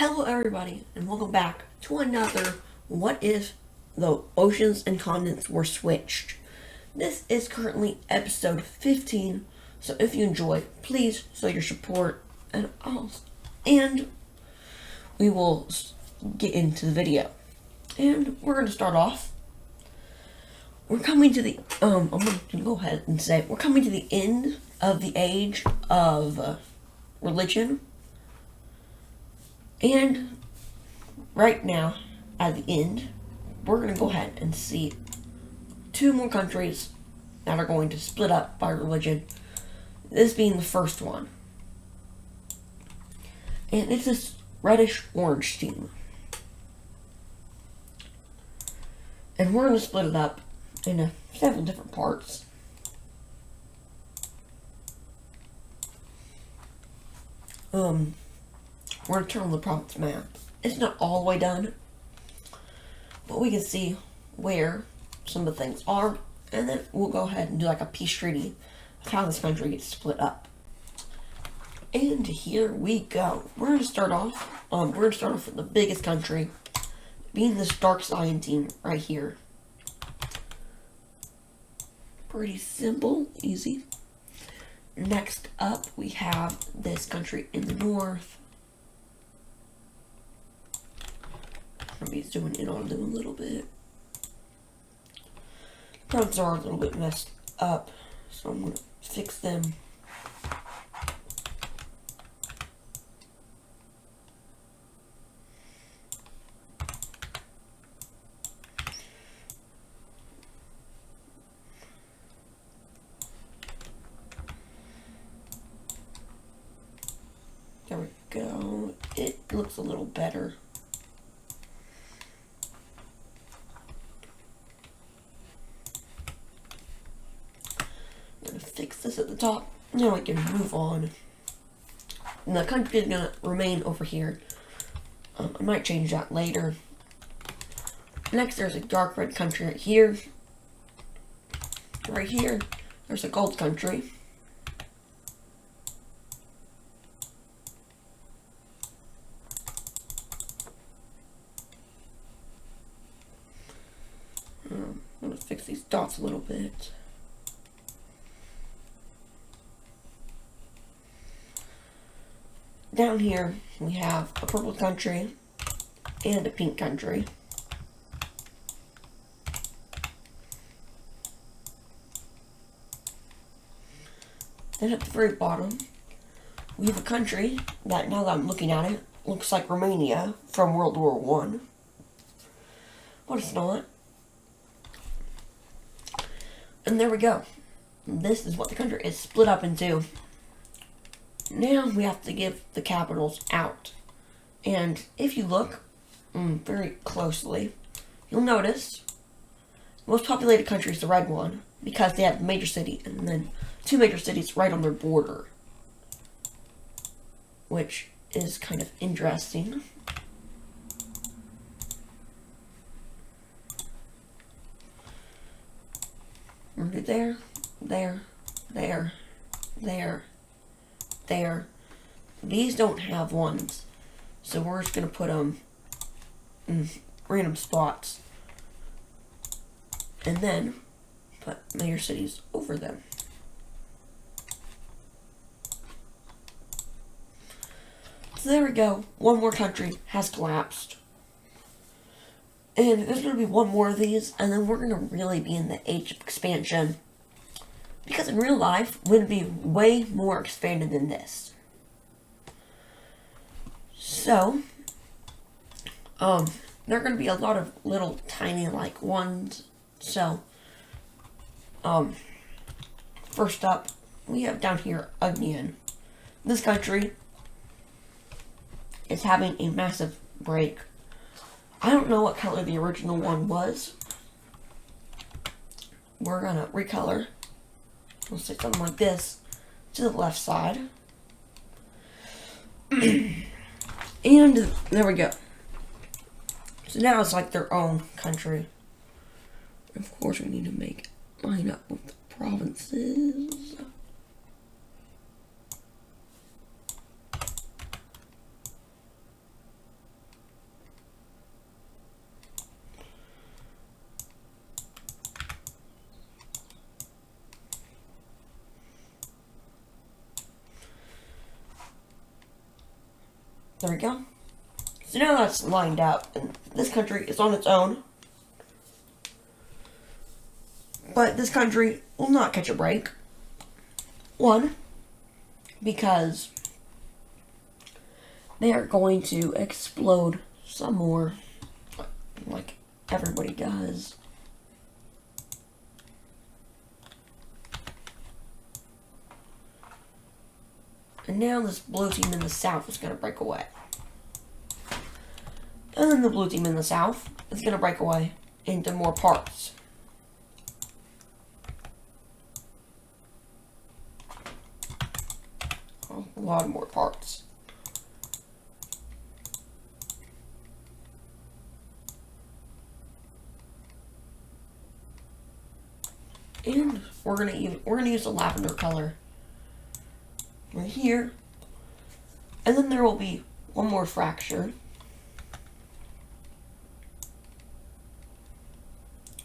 Hello everybody, and welcome back to another What If the Oceans and Continents Were Switched. This is currently episode 15, so if you enjoy, please show your support, and we will get into the video. And we're going to start off. We're coming to the, I'm going to go ahead and say, we're coming to the end of the age of religion. And right now, at the end, we're going to go ahead and see two more countries that are going to split up by religion. This being the first one. And it's this reddish-orange team. And we're going to split it up into several different parts. We're going to turn on the province map. It's not all the way done, but we can see where some of the things are, and then we'll go ahead and do like a peace treaty of how this country gets split up. And here we go. We're going to start off. With the biggest country, being this dark cyan team right here. Pretty simple, easy. Next up, we have this country in the north. Maybe zooming in on them a little bit. Provinces are a little bit messed up, so I'm going to fix them. There we go. It looks a little better. Fix this at the top. Now we can move on. And the country is going to remain over here. I might change that later. Next, there's a dark red country right here. Right here, there's a gold country. I'm going to fix these dots a little bit. Down here, we have a purple country and a pink country. Then at the very bottom, we have a country that, now that I'm looking at it, looks like Romania from World War I. But it's not. And there we go. This is what the country is split up into. Now we have to give the capitals out. And if you look very closely, you'll notice the most populated country is the red one, because they have a major city and then two major cities right on their border, which is kind of interesting. We're going to do there. These don't have ones, so we're just going to put them in random spots. And then put major cities over them. So there we go. One more country has collapsed. And there's going to be one more of these, and then we're going to really be in the age of expansion. Because in real life, we're going to be way more expanded than this. So, there are going to be a lot of little tiny like ones. So, first up, we have down here again. This country is having a massive break. I don't know what color the original one was. We're going to recolor. We'll stick something like this to the left side. And there we go. So now it's like their own country. Of course, we need to line up with the provinces. There we go. So now that's lined up, and this country is on its own. But this country will not catch a break. One, because they are going to explode some more, like everybody does. And now this blue team in the south is going to break away. And then the blue team in the south is going to break away into more parts. A lot more parts. And we're gonna use the lavender color right here, and then there will be one more fracture,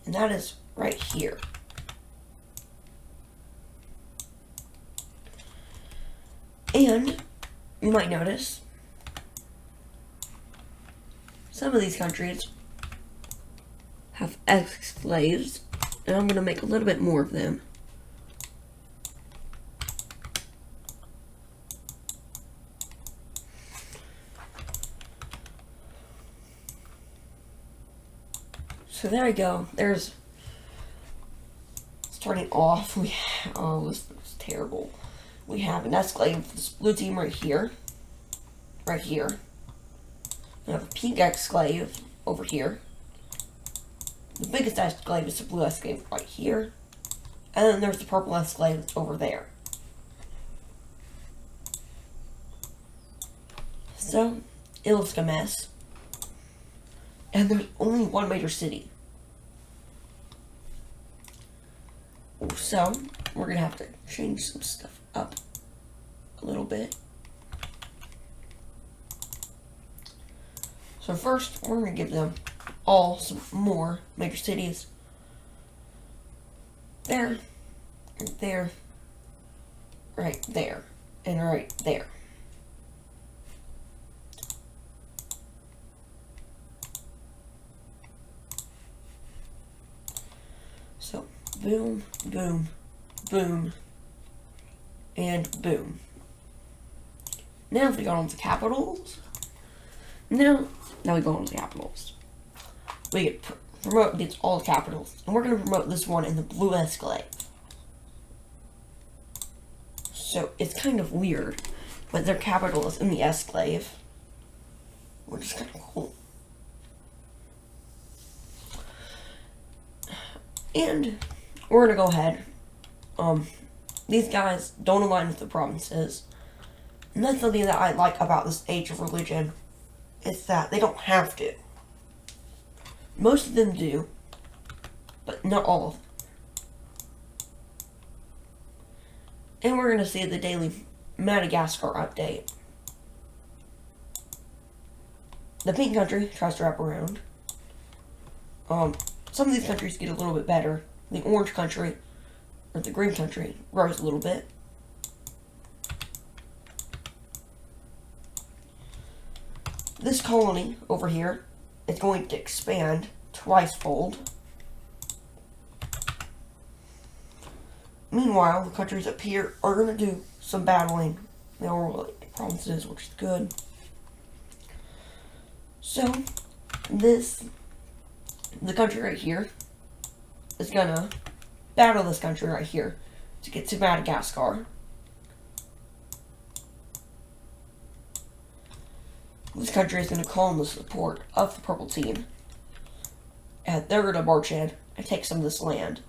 and that is right here. And you might notice some of these countries have ex-slaves, and I'm going to make a little bit more of them. So there we go. There's, starting off, oh, this was terrible. We have an exclave for this blue team right here. Right here. We have a pink exclave over here. The biggest exclave is the blue exclave right here. And then there's the purple exclave over there. So, it looks like a mess. And there's only one major city. So, we're going to have to change some stuff up a little bit. So first, we're going to give them all some more major cities. There, right there, right there, and right there. So, boom, boom, boom, and boom. Now if we go on to capitals, now we go on to capitals. We get promote against all the capitals, and we're going to promote this one in the blue escalade. So it's kind of weird, but their capital is in the esclave, which is kind of cool. And we're going to go ahead. These guys don't align with the provinces. And that's something that I like about this age of religion. It's that they don't have to. Most of them do, but not all of them. And we're going to see the daily Madagascar update. The pink country tries to wrap around. Some of these countries get a little bit better. The orange country, or the green country, grows a little bit. This colony over here is going to expand twice-fold. Meanwhile, the countries up here are going to do some battling. They are like provinces, which is good. So, the country right here is going to battle this country right here to get to Madagascar. This country is going to call on the support of the purple team. And they're going to march in and take some of this land.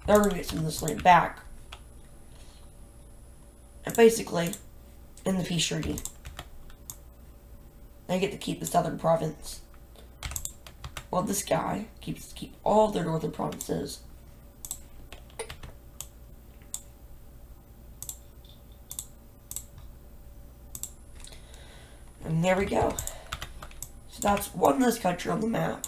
They're going to get some of this land back. And basically, in the peace treaty, they get to keep the southern province. While this guy gets to keep all their northern provinces. And there we go. So that's one less country on the map.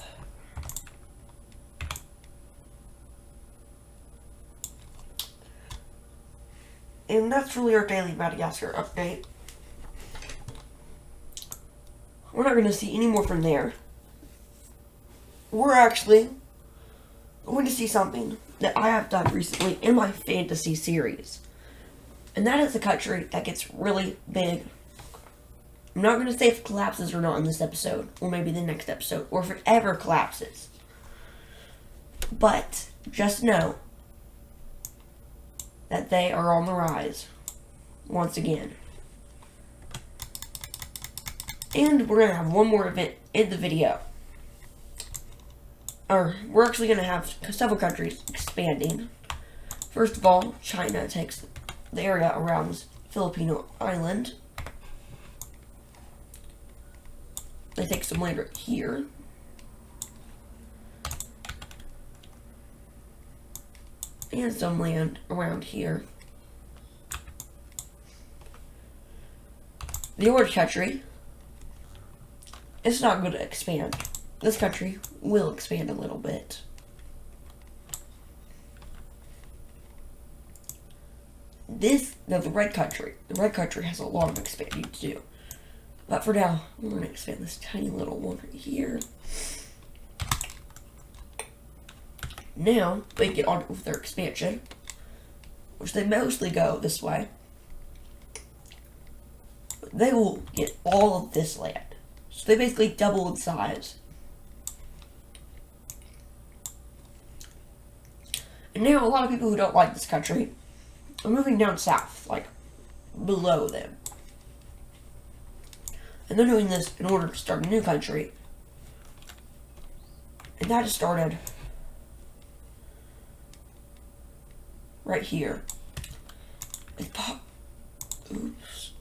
And that's really our daily Madagascar update. we're not going to see any more from there. We're actually going to see something that I have done recently in my fantasy series. And that is a country that gets really big. I'm not going to say if it collapses or not in this episode, or maybe the next episode, or if it ever collapses. But just know that they are on the rise once again. And we're going to have one more event in the video. Or we're actually going to have several countries expanding. First of all, China takes the area around this Filipino island. They take some land right here. And some land around here. The orange country, it's not going to expand. This country will expand a little bit. The red country. The red country has a lot of expanding to do. But for now, we're going to expand this tiny little one right here. Now, they get on with their expansion, which they mostly go this way. They will get all of this land. So they basically double in size. And now a lot of people who don't like this country are moving down south, like below them. And they're doing this in order to start a new country. And that has started right here.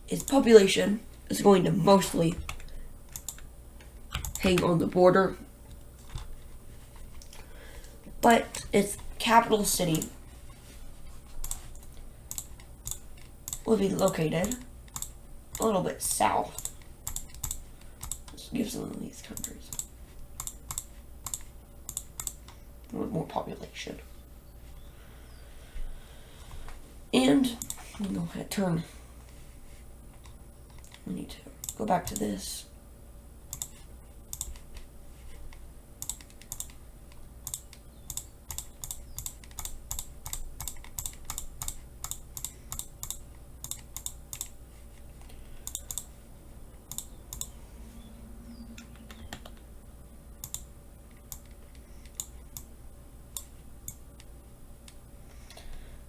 Its population is going to mostly hang on the border. But its capital city will be located a little bit south. Let's give some of these countries a little more population. And I'm going to turn. We need to go back to this.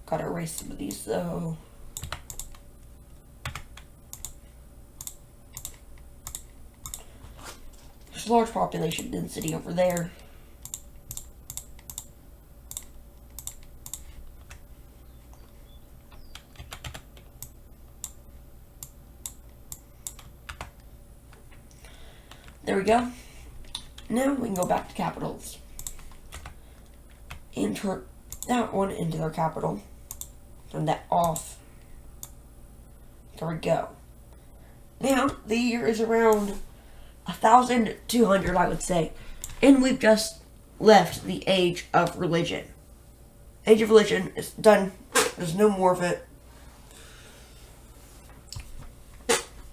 Gotta erase some of these though. There's a large population density over there. There we go. Now we can go back to capitals and turn that one into their capital. Turn that off. There we go. Now the year is around 1,200, I would say, and we've just left the age of religion. Age of religion is done. There's no more of it.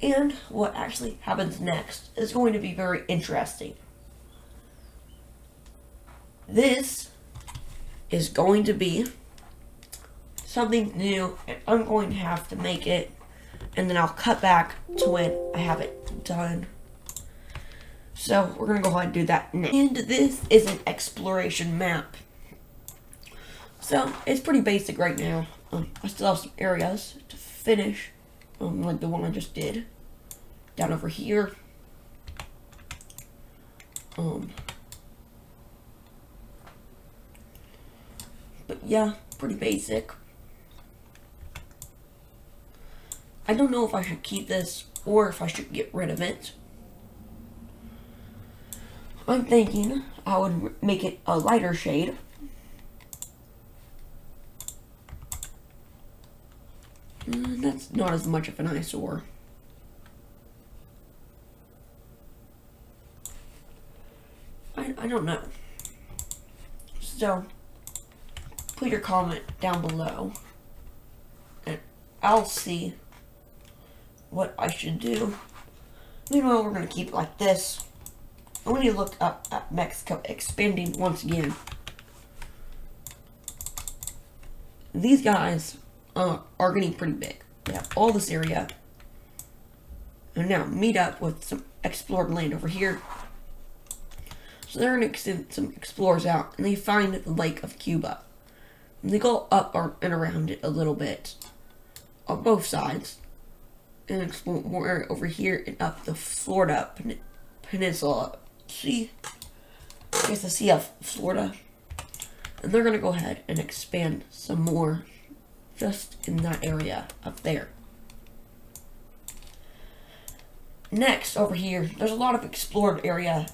And what actually happens next is going to be very interesting. This is going to be something new, and I'm going to have to make it, and then I'll cut back to when I have it done. So we're going to go ahead and do that next. And this is an exploration map. So it's pretty basic right now. I still have some areas to finish, like the one I just did. Down over here. But yeah, pretty basic. I don't know if I should keep this or if I should get rid of it. I'm thinking I would make it a lighter shade. That's not as much of an eyesore. I don't know. So, put your comment down below, and I'll see what I should do. Meanwhile, we're going to keep it like this. And when you look up at Mexico expanding once again, these guys are getting pretty big. They have all this area. And now meet up with some explored land over here. So they're going to send some explorers out, and they find the Lake of Cuba. And they go up and around it a little bit on both sides, and explore more area over here and up the Florida Peninsula. See? Here's the Sea of Florida. And they're going to go ahead and expand some more just in that area up there. Next, over here, there's a lot of explored area,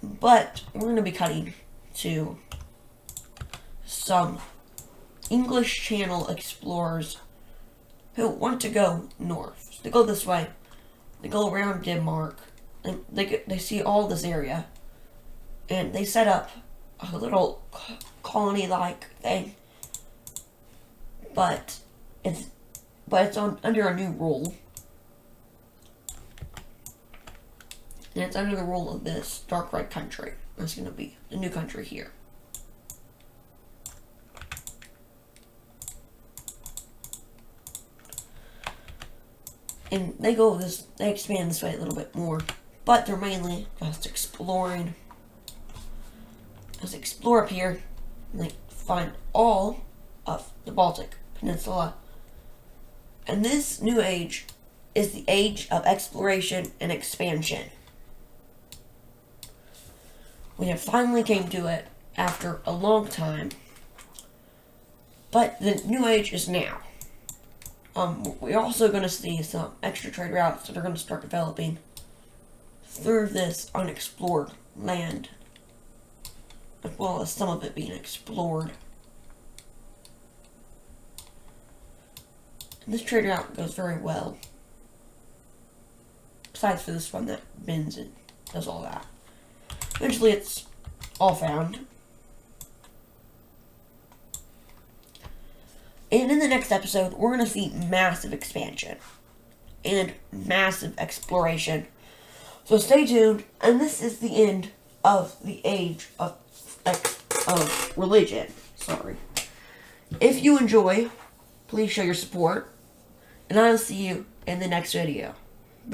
but we're going to be cutting to some English Channel explorers who want to go north. So they go this way, they go around Denmark, and they see all this area, and they set up a little colony-like thing, but it's under a new rule. And it's under the rule of this dark red country. That's going to be the new country here. And they expand this way a little bit more. But they're mainly just exploring. Let's explore up here. And they find all of the Baltic Peninsula. And this new age is the age of exploration and expansion. We have finally came to it after a long time. But the new age is now. We're also going to see some extra trade routes that are going to start developing through this unexplored land, as well as some of it being explored. And this trade route goes very well. Besides for this one that bends and does all that. Eventually it's all found. And in the next episode, we're going to see massive expansion and massive exploration. So stay tuned. And this is the end of the age of religion. Sorry. If you enjoy, please show your support. And I'll see you in the next video.